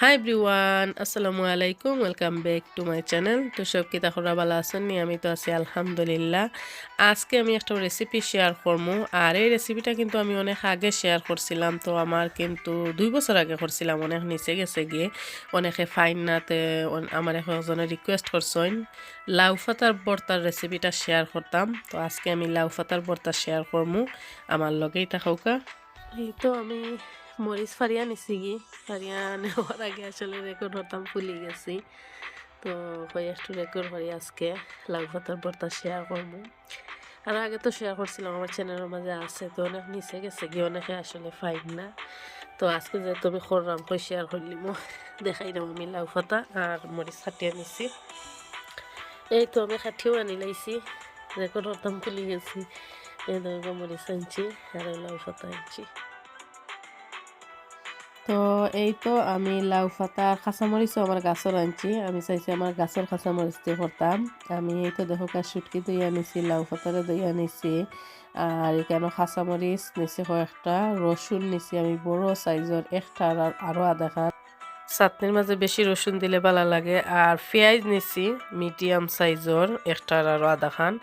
Hi everyone, আসসালামু আলাইকুম। Welcome back to my channel. তো সব কি তাহলে ভালো আছেন নি? আমি তো আছি আলহামদুলিল্লাহ। আজকে আমি একটা রেসিপি শেয়ার করবো, আর এই রেসিপিটা কিন্তু আমি অনেক আগে শেয়ার করছিলাম। তো আমার কিন্তু 2 বছর আগে করছিলাম, অনেক নিচে গেছে গিয়ে অনেকে ফাইন নাতে আমার একজনে রিকোয়েস্ট করছেন লাউ পাতার ভর্তার রেসিপিটা শেয়ার করতাম। তো আজকে আমি লাউ পাতার ভর্তা শেয়ার করবো, আমার লগেই থাকুকা। এই তো আমি মরিচ ফারিয়া নিছি গি, ফারিয়া নেওয়ার আগে আসলে রেকর্ড হতাম ভুলে গেছি। তো হয়ে একটু রেকর্ড করি আজকে লাউ পাতার ভর্তা শেয়ার করবো। আর আগে তো শেয়ার করছিলাম, আমার চ্যানেলের মাঝে আছে, তো অনেক নিচে গেছে গিয়ে অনেকে আসলে ফাইন না। তো আজকে যেহেতু আমি করলাম কই শেয়ার করলিম, দেখাই দাম আমি লাউ পাতা আর মরিচ খাটিয়ে নিছি। এই তো আমি খাটিয়েও আনি লাইছি, রেকর্ড হতাম ভুলে গেছি। এই ধরনের মরিচ আনছি আর লাউ পাতা আনছি। তো এই তো আমি লাউ পাতা আর কাঁচামরিচও আমার গাছর আনছি, আমি চাইছি আমার গাছর কাঁচামরিচ দিয়ে করতাম। আমি এই তো দেখো শুটকি দই আনিছি, লাউ পাতারে দই আনিছি, আর এখানে কাঁচামরিচ নিছি কয়েকটা, রসুন নিছি আমি বড় সাইজের একটা, আর আরও আধা খান। চাটনির মাঝে বেশি রসুন দিলে ভালো লাগে। আর পেঁয়াজ নিছি মিডিয়াম সাইজর একটার আরও আধা খান।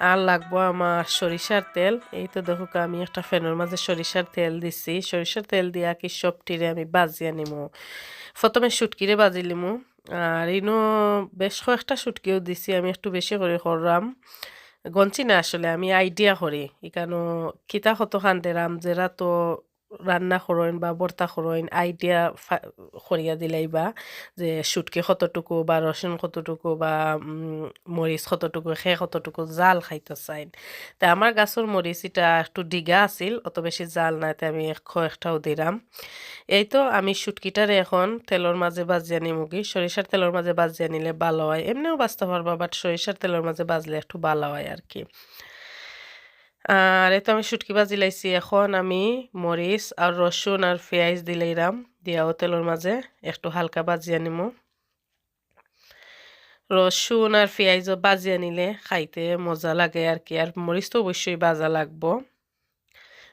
আর লাগবো আমার সরিষার তেল। এই তো দেখো আমি একটা ফ্যানের মাঝে সরিষার তেল দিছি, সরিষার তেল দিয়া কি সবটিরে আমি বাজিয়ে নিমু। প্রথমে শুটকিরে বাজি লিমু, আর ইনো বেশ কয়েকটা শুটকিও দিছি, আমি একটু বেশি করে করলাম। গঞ্চি না আসলে আমি আইডিয়া করি এখানো কিতা কত খান দেরাম, যেরা তো রান্না করেন বা ভর্তা করেন আইডিয়া করিয়া দিলাই, বা যে শুটকি কতটুকু বা রসুন কতটুকু বা মরিচ কতটুকু সে কতটুকু জাল খাইতে চাইন। তা আমার গাছের মরিচ এটা একটু ডিগা আছিল, অত বেশি জাল নাই, তাই আমি একটাও দিলাম। এই তো আমি শুটকিটারে এখন তেলের মাঝে বাজিয়ে নিমুগি, সরিষার তেলের মাঝে বাজিয়ে নিলে ভালো হয়, এমনিও বাঁচতে পারবা, বাট সরিষার তেলের মাঝে বাজলে একটু ভালো হয় আর কি। আর এই তো আমি শুটকি ভাজি লাইছি, এখন আমি মরিচ আর রসুন আর পেঁয়াজ দিলাইরাম, দিয়াও তেলের মাঝে একটু হালকা বাজিয়ে নিমু। রসুন আর পেঁয়াজও বাজিয়ে নিলে খাইতে মজা লাগে আর কি, আর মরিচ তো অবশ্যই ভাজা লাগবো।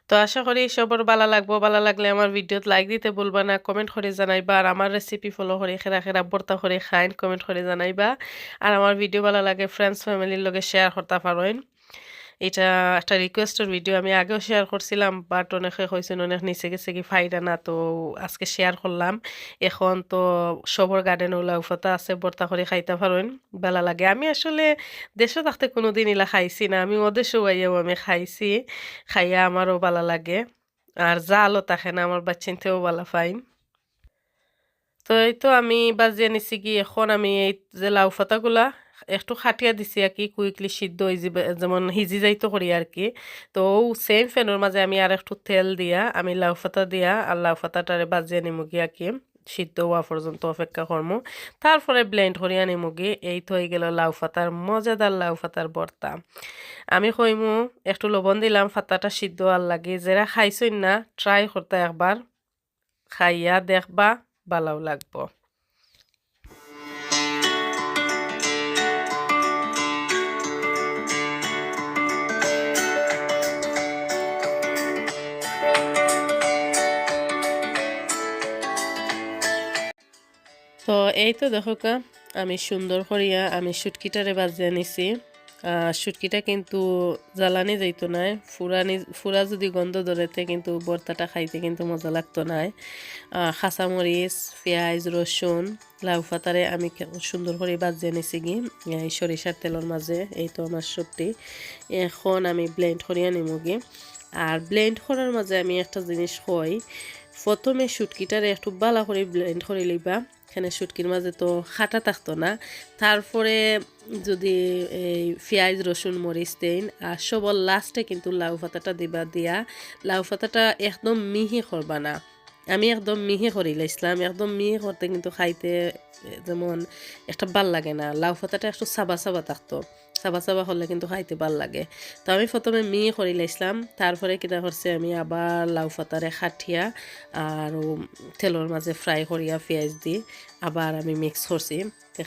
তো আশা করি সবার ভালো লাগবো, ভালো লাগলে আমার ভিডিওত লাইক দিতে বলবা না, কমেন্ট করে জানাইবা, আর আমার রেসিপি ফলো করে খেরা খেরা ভর্তা করে খাইন কমেন্ট করে জানাইবা। আর আমার ভিডিও ভালো লাগে ফ্রেন্ডস ফ্যামিলির লগে শেয়ার করতে পারেন। এটা একটা রিকোয়েস্টের ভিডিও, আমি আগেও শেয়ার করছিলাম, বাট অনেকে কইছেন অনেক নিচে গেছে কি ফাইদা না, তো আজকে শেয়ার করলাম। এখন তো সবর গার্ডেন ওলা উফতা আছে, ভর্তা করে খাইতে পারেন, ভালো লাগে। আমি আসলে দেশে থাকতে কোনোদিন ইলা খাইছি না, আমি ওদেশেও আইয়াও আমি খাইছি, খাইয়া আমারও ভালো লাগে। আর জালও থাকে না, আমার বাচ্চিনতেও ভালো পাইন। তো এই তো আমি বাজিয়ে নিছি কি, এখন আমি এই যে লাউ পাতাগুলা একটু খাটিয়া দিছি আর কি, কুইকলি সিদ্ধ হয়ে যাবে, যেমন হিজি যাইতো করি আর কি। তো সেম ফ্যানের মাঝে আমি আর একটু তেল দিয়া আমি লাউ পাতা দিয়া আর লাউ পাতাটারে বাজিয়ে নিমু গিয়া কি, সিদ্ধ হওয়া পর্যন্ত অপেক্ষা করমু। তারপরে ব্লেন্ড করিয়া নিমু গি। এই তো হয়ে গেল লাউ পাতার মজাদার লাউ পাতার ভর্তা। আমি কইমু একটু লবণ দিলাম পাতাটা সিদ্ধ আর লাগে, যারা খাইছই না ট্রাই করতে একবার, খাইয়া দেখবা ভালোও লাগবো। তো এই তো দেখো আমি সুন্দর করিয়া আমি শুটকিটারে বাজিয়ে নিছি। শুটকিটা কিন্তু জ্বালানি যাইতো নাই, ফুরা যদি গন্ধ ধরেতে কিন্তু ভর্তাটা খাইতে কিন্তু মজা লাগতো নাই। কাঁচামরিচ পেঁয়াজ রসুন লাউ পাতারে আমি সুন্দর করে বাজিয়ে নিছি গি এই সরিষার তেলের মাঝে। এই তো আমার সবটি এখন আমি ব্লেন্ড করিয়া নিমু গি। আর ব্লেন্ড করার মাঝে আমি একটা জিনিস কই, প্রথমে শুটকিটারে একটু ভালো করে ব্লেন্ড করে লইবা, এখানে শুটকির মাঝে তো খাটা থাকতো না। তারপরে যদি এই পেঁয়াজ রসুন মরিচ দেন, আর সবল লাস্টে কিন্তু লাউ পাতাটা দিবা, দিয়া লাউ পাতাটা একদম মিহি করবা না, আমি একদম মিহি করি লাইছিলাম, একদম মিহি করতে কিন্তু খাইতে যেমন একটা ভাল লাগে না, লাউ পাতাটা একটু সাবা সাবা থাকতো, সাবা সাবা হলে কিন্তু খাইতে ভাল লাগে। তো আমি প্রথমে মিহি করে লাইছিলাম, তারপরে কিনা করছে আমি আবার লাউ পাতারে খাটিয়া আর তেলের মাঝে ফ্রাই করিয়া পেঁয়াজ দি আবার আমি মিক্স করছি।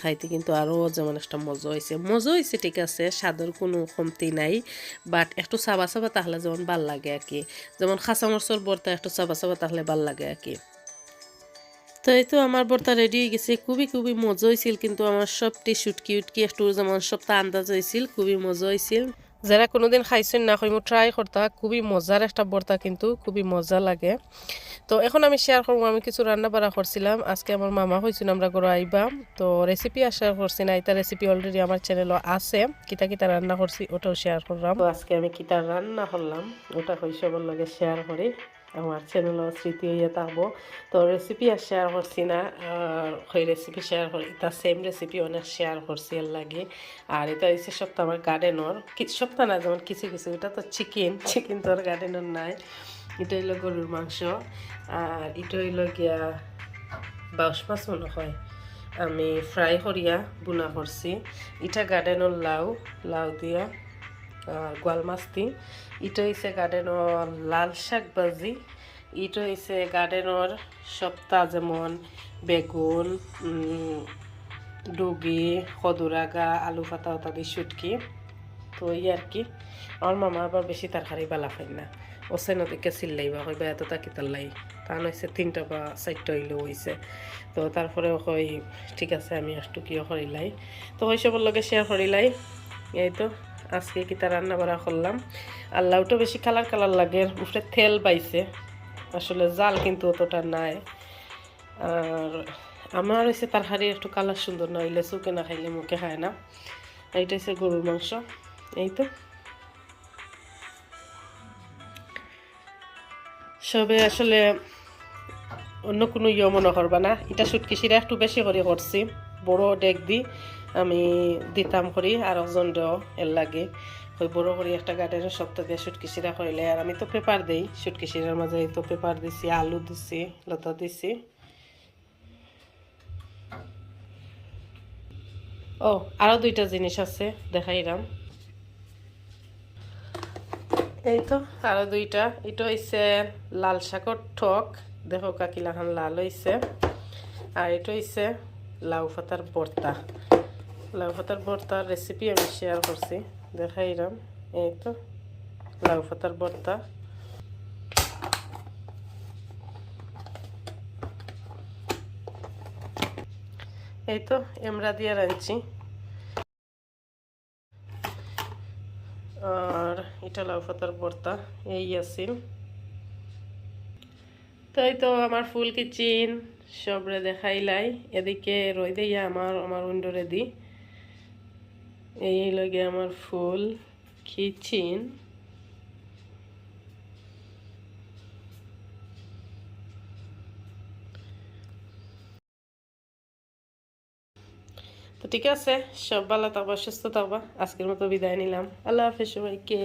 খাইতে কিন্তু আরও যেমন একটা মজা হয়েছে ঠিক আছে, স্বাদের কোনো কমতি নাই, বাট একটু চাবা চাবা তাহলে যেমন ভাল লাগে আর কি, যেমন খাঁচা মরচর ভর্তা একটু চাবা চাবা তাহলে ভাল লাগে আর কি। তো এই তো আমার ভর্তা রেডি হয়ে গেছে, খুবই খুবই মজা হয়েছিল, কিন্তু আমার সবটি শুটকি উটকি একটু যেমন সবটা আন্দাজ হয়েছিল, খুবই মজা হয়েছিল। যারা কোনোদিন খাইছেন না খাইমু ট্রাই করতা, খুবই মজার একটা ভর্তা, কিন্তু খুবই মজা লাগে। তো এখন আমি শেয়ার করবো আমি কিছু রান্না বাড়া করছিলাম আজকে। আমার মামা হয়েছিল আমরা করে আইবা, তো রেসিপি আর শেয়ার করছি না, এটা রেসিপি অলরেডি আমার চ্যানেলও আছে। কিতা কিতা রান্না করছি ওটাও শেয়ার করলাম। তো আজকে আমি কিতা রান্না করলাম ওটা সবার লগে শেয়ার করি, আমার চ্যানেলও স্মৃতি হইয়া থাকবো। তো রেসিপি আর শেয়ার করছি না, আর ওই রেসিপি শেয়ার করি, এটা সেম রেসিপি অনেক শেয়ার করছি এর লাগে। আর এটা হচ্ছে সপ্তাহ আমার গার্ডেনর, সপ্তাহ না যেমন কিছু কিছু, এটা তো চিকেন তো আর গার্ডেনর নাই। এটা হইলো গরুর মাংস, আর এটা হইলো গিয়া বাউশ মাছ মনে হয়, আমি ফ্রাই করিয়া বুনা করছি। এটা গার্ডেনর লাউ দিয়া আর গোয়াল মাছ দি। এটা হইছে গার্ডেনর লাল শাক ভাজি। এটা হইছে গার্ডেনর সপ্তাহ যেমন বেগুন, ডুগি, কদুরাগা, আলু পাতা ওটা দিয়ে শুটকি। তো এই আর কি। আমার মামা আবার বেশি তরকারি বালা খাই না, ওসে নদীকে চিল্লাইবা কইবা এত তাকি তাল্লাই, তা নইছে 3টা বা 4টা হইলেও হয়েছে। তো তারপরে কই ঠিক আছে আমি একটু কিও করিলাই, তো ওই সবার লগে শেয়ার করিলাই। এই তো আজকে কিতা রান্না বাড়া করলাম। আর লাউটা বেশি কালার কালার লাগে, উপরে তেল পাইছে, আসলে জাল কিন্তু অতটা নাই। আর আমার হচ্ছে তরকারি একটু কালার সুন্দর না হইলে চোখে না খাইলে মুখে খায় না। এইটা হচ্ছে গরুর মাংস। এই তো সবে আসলে অন্য কোনো মনে করবা না, এটা শুটকি শিরা একটু বেশি করে করছি, বড় ডেক দি আমি দিতাম করি আর একজন দেও এর লাগে। ওই বড় করে একটা গার্ডেনের সপ্তাহ দিয়ে শুটকি শিরা করিলে, আর আমি তো পেপার দিই শুটকি শিরার মাঝে, এই তো পেপার দিছি, আলু দিছি, লতা দিছি। ও আরও 2টা জিনিস আছে দেখাইলাম। এই তো আরো 2টা, এটা হইছে লাল শাকর টক, দেখো কাকিলাখান লাল হইছে। আর এটা হইছে লাউ পাতার ভর্তা। লাউ পাতার ভর্তার রেসিপি আমি শেয়ার করছি, দেখাইলাম। এই তো লাউ পাতার ভর্তা। এই তো এমরা দিয়ে রাঁধছি। আর এটা লাউ পাতার ভর্তা এই আছিল। তো এই তো আমার ফুল কিচেন সবরে দেখাইলাই। এদিকে রই দিয়া আমার আমার উইন্ডোরে দি, এই লগে আমার ফুল কিচেন। তো ঠিক আছে, সব ভালো থাকবা, সুস্থ থাকবা। আজকের মতো বিদায় নিলাম, আল্লাহ হাফেজ সবাইকে।